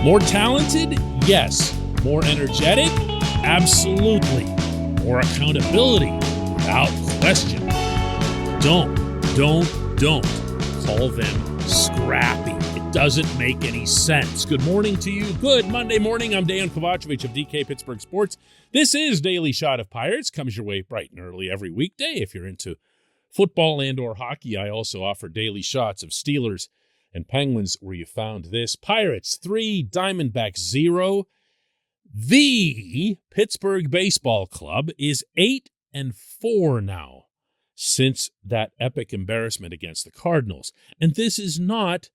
More talented? Yes. More energetic? Absolutely. More accountability? Without question. Don't call them scrappy. It doesn't make any sense. Good morning to you. Good Monday morning. I'm Dejan Kovacevic of DK Pittsburgh Sports. This is Daily Shot of Pirates. Comes your way bright and early every weekday. If you're into football and or hockey, I also offer daily shots of Steelers and Penguins where you found this. Pirates 3, Diamondbacks 0. The Pittsburgh Baseball Club is 8-4 now since that epic embarrassment against the Cardinals. And this is not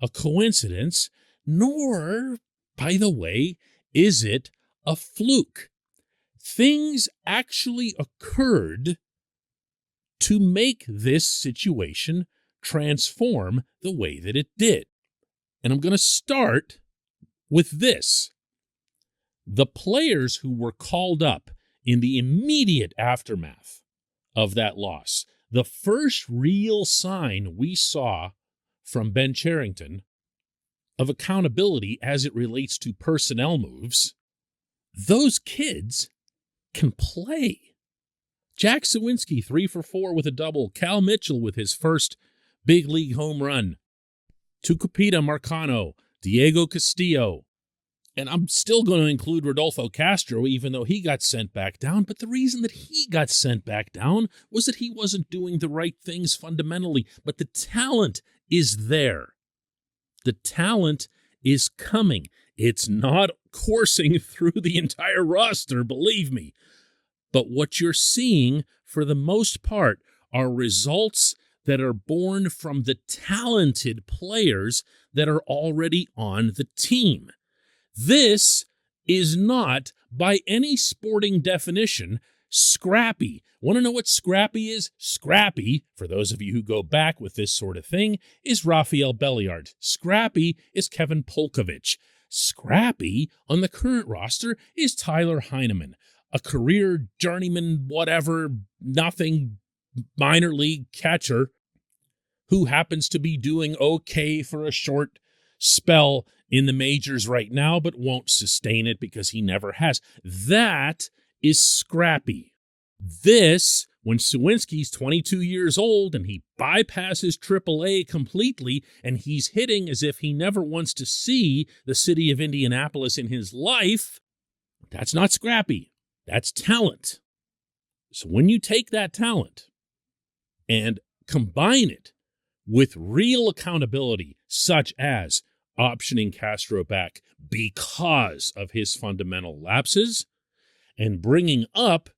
a coincidence, nor, by the way, is it a fluke. Things actually occurred to make this situation transform the way that it did. And I'm going to start with this. The players who were called up in the immediate aftermath of that loss, the first real sign we saw from Ben Cherington of accountability as it relates to personnel moves, those kids can play. Jack Suwinski, 3 for 4 with a double. Cal Mitchell with his first big league home run. Tucupita Marcano, Diego Castillo. And I'm still going to include Rodolfo Castro, even though he got sent back down. But the reason that he got sent back down was that he wasn't doing the right things fundamentally. But the talent is there. The talent is coming. It's not coursing through the entire roster, believe me. But what you're seeing, for the most part, are results that are born from the talented players that are already on the team. This is not, by any sporting definition, scrappy. Want to know what scrappy is? Scrappy, for those of you who go back with this sort of thing, is Rafael Belliard. Scrappy is Kevin Polkovich. Scrappy on the current roster is Tyler Heineman, a career journeyman, whatever, nothing, minor league catcher who happens to be doing okay for a short spell in the majors right now, but won't sustain it because he never has. That is scrappy. This, when Suwinski's 22 years old and he bypasses AAA completely and he's hitting as if he never wants to see the city of Indianapolis in his life, that's not scrappy. That's talent. So when you take that talent and combine it with real accountability, such as optioning Castro back because of his fundamental lapses and bringing up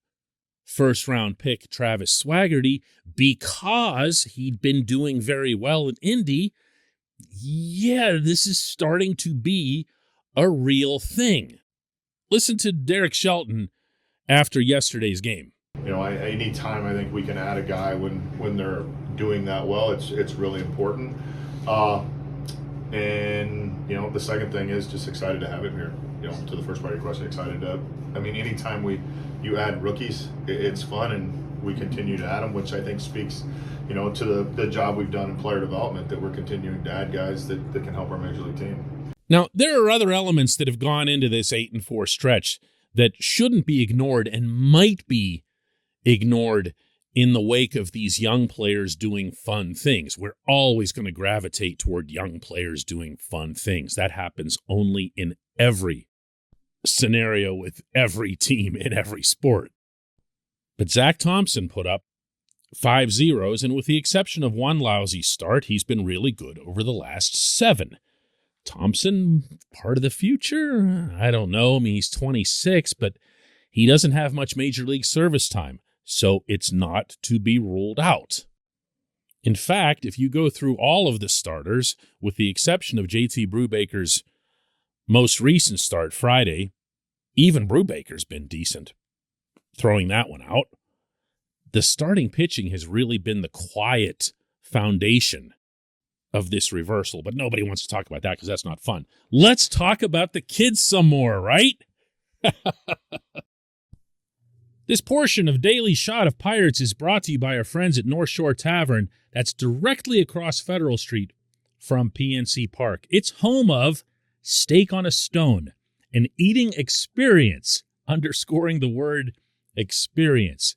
first-round pick Travis Swaggerty because he'd been doing very well in Indy, yeah, this is starting to be a real thing. Listen to Derek Shelton after yesterday's game. You know, any time I think we can add a guy when they're doing that well, it's really important. And, you know, the second thing is just excited to have him here. You know, to the first part of your question, excited to, I mean, anytime you add rookies, it's fun, and we continue to add them, which I think speaks, you know, to the job we've done in player development, that we're continuing to add guys that can help our major league team. Now, there are other elements that have gone into this 8-4 stretch that shouldn't be ignored and might be ignored in the wake of these young players doing fun things. We're always going to gravitate toward young players doing fun things. That happens only in every scenario with every team in every sport. But Zach Thompson put up 5 zeros, and with the exception of one lousy start, he's been really good over the last 7. Thompson, part of the future? I don't know. I mean, he's 26, but he doesn't have much major league service time. So it's not to be ruled out. In fact, if you go through all of the starters, with the exception of JT Brubaker's most recent start Friday, even Brubaker's been decent, throwing that one out. The starting pitching has really been the quiet foundation of this reversal, but nobody wants to talk about that because that's not fun. Let's talk about the kids some more, right? This portion of Daily Shot of Pirates is brought to you by our friends at North Shore Tavern. That's directly across Federal Street from PNC Park. It's home of steak on a stone, an eating experience, underscoring the word experience.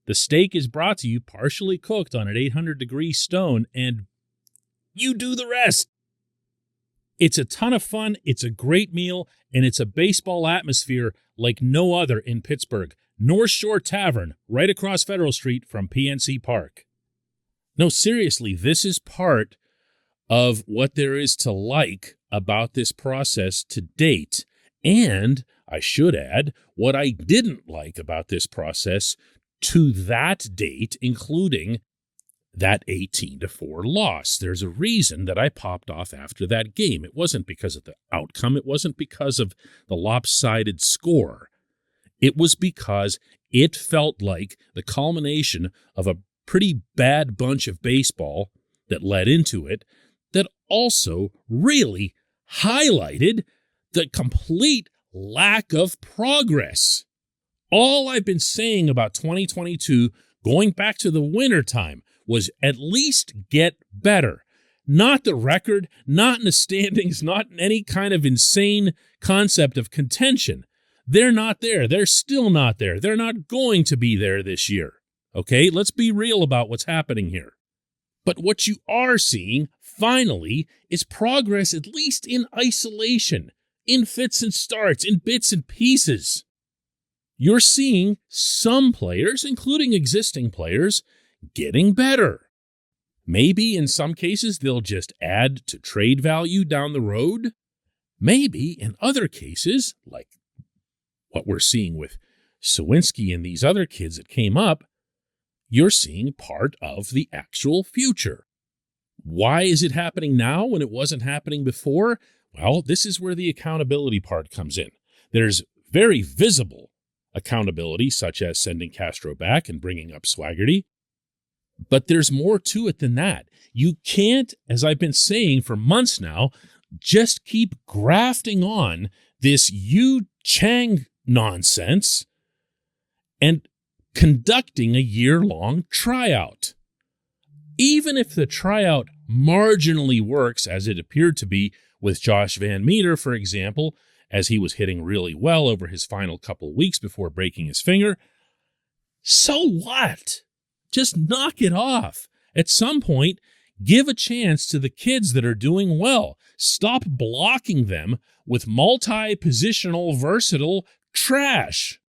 The steak is brought to you partially cooked on an 800-degree stone, and you do the rest. It's a ton of fun, it's a great meal, and it's a baseball atmosphere like no other in Pittsburgh. North Shore Tavern, right across Federal Street from PNC Park. No, seriously, this is part of what there is to like about this process to date. And I should add what I didn't like about this process to that date, including that 18-4 loss. There's a reason that I popped off after that game. It wasn't because of the outcome. It wasn't because of the lopsided score. It was because it felt like the culmination of a pretty bad bunch of baseball that led into it, that also really highlighted the complete lack of progress. All I've been saying about 2022, going back to the wintertime, was at least get better. Not the record, not in the standings, not in any kind of insane concept of contention. They're not there. They're still not there. They're not going to be there this year. Okay, let's be real about what's happening here. But what you are seeing, finally, is progress, at least in isolation, in fits and starts, in bits and pieces. You're seeing some players, including existing players, getting better. Maybe in some cases they'll just add to trade value down the road. Maybe in other cases, like what we're seeing with Sawinski and these other kids that came up, you're seeing part of the actual future. Why is it happening now when it wasn't happening before? Well, this is where the accountability part comes in. There's very visible accountability, such as sending Castro back and bringing up Swaggerty. But there's more to it than that. You can't, as I've been saying for months now, just keep grafting on this Yu Chang nonsense and conducting a year-long tryout. Even if the tryout marginally works, as it appeared to be with Josh Van Meter, for example, as he was hitting really well over his final couple weeks before breaking his finger, so what? Just knock it off. At some point, give a chance to the kids that are doing well. Stop blocking them with multi-positional, versatile trash.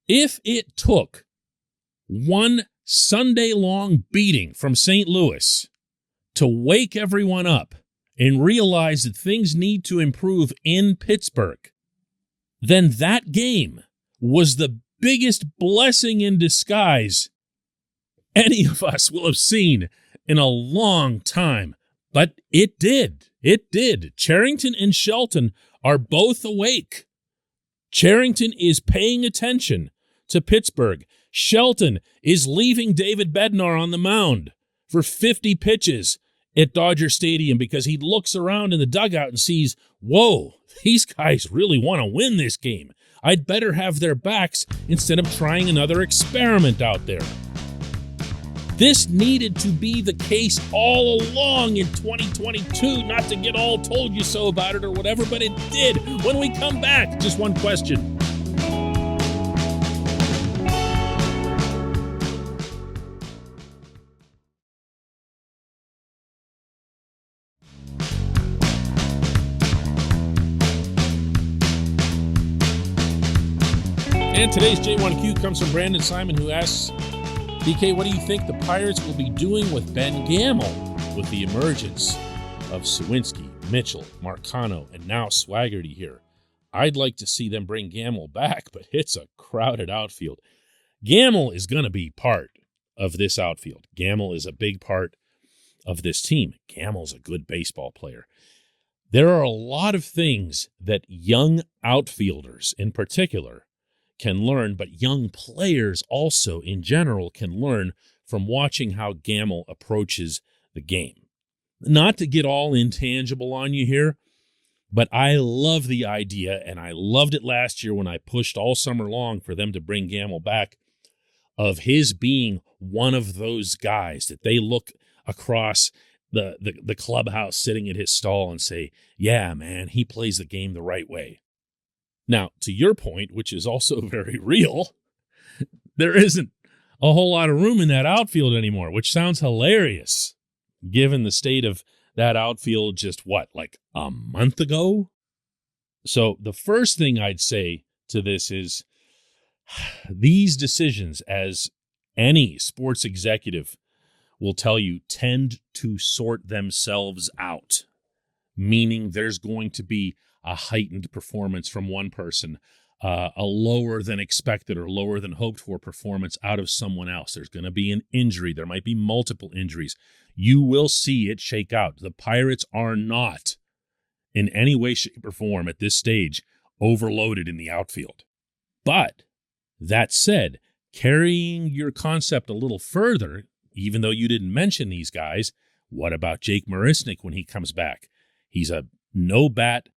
If it took one Sunday-long beating from St. Louis to wake everyone up and realize that things need to improve in Pittsburgh, then that game was the biggest blessing in disguise any of us will have seen in a long time. But it did. It did. Charrington and Shelton are both awake. Charrington is paying attention to Pittsburgh. Shelton is leaving David Bednar on the mound for 50 pitches at Dodger Stadium because he looks around in the dugout and sees, whoa, these guys really want to win this game. I'd better have their backs instead of trying another experiment out there. This needed to be the case all along in 2022, not to get all told you so about it or whatever, but it did. When we come back, just one question. And today's J1Q comes from Brandon Simon, who asks, DK, what do you think the Pirates will be doing with Ben Gamel with the emergence of Sawinski, Mitchell, Marcano, and now Swaggerty here? I'd like to see them bring Gamel back, but it's a crowded outfield. Gamel is going to be part of this outfield. Gamel is a big part of this team. Gamel's a good baseball player. There are a lot of things that young outfielders in particular can learn, but young players also in general can learn from watching how Gamel approaches the game. Not to get all intangible on you here, but I love the idea, and I loved it last year when I pushed all summer long for them to bring Gamel back, of his being one of those guys that they look across the clubhouse sitting at his stall and say, yeah, man, he plays the game the right way. Now, to your point, which is also very real, there isn't a whole lot of room in that outfield anymore, which sounds hilarious given the state of that outfield just like a month ago? So the first thing I'd say to this is these decisions, as any sports executive will tell you, tend to sort themselves out, meaning there's going to be a heightened performance from one person, a lower than expected or lower than hoped for performance out of someone else. There's going to be an injury. There might be multiple injuries. You will see it shake out. The Pirates are not in any way, shape, or form at this stage overloaded in the outfield. But that said, carrying your concept a little further, even though you didn't mention these guys, what about Jake Marisnick when he comes back? He's a no-bat,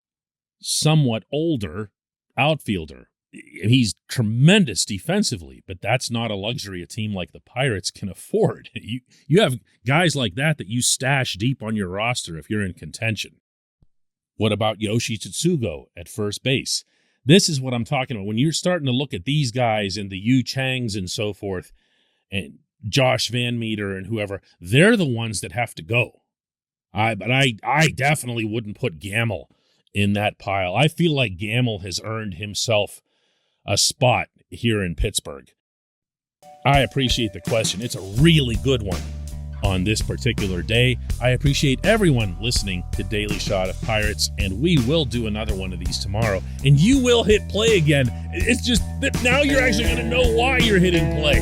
somewhat older outfielder. He's tremendous defensively, but that's not a luxury a team like the Pirates can afford. You have guys like that you stash deep on your roster if you're in contention. What about Yoshi Tsutsugo at first base? This is what I'm talking about. When you're starting to look at these guys and the Yu Changs and so forth, and Josh Van Meter and whoever, they're the ones that have to go. But I definitely wouldn't put Gamel in that pile. I feel like Gamel has earned himself a spot here in Pittsburgh. I appreciate the question. It's a really good one on this particular day. I appreciate everyone listening to Daily Shot of Pirates, and we will do another one of these tomorrow, and you will hit play again. It's just that now you're actually going to know why you're hitting play.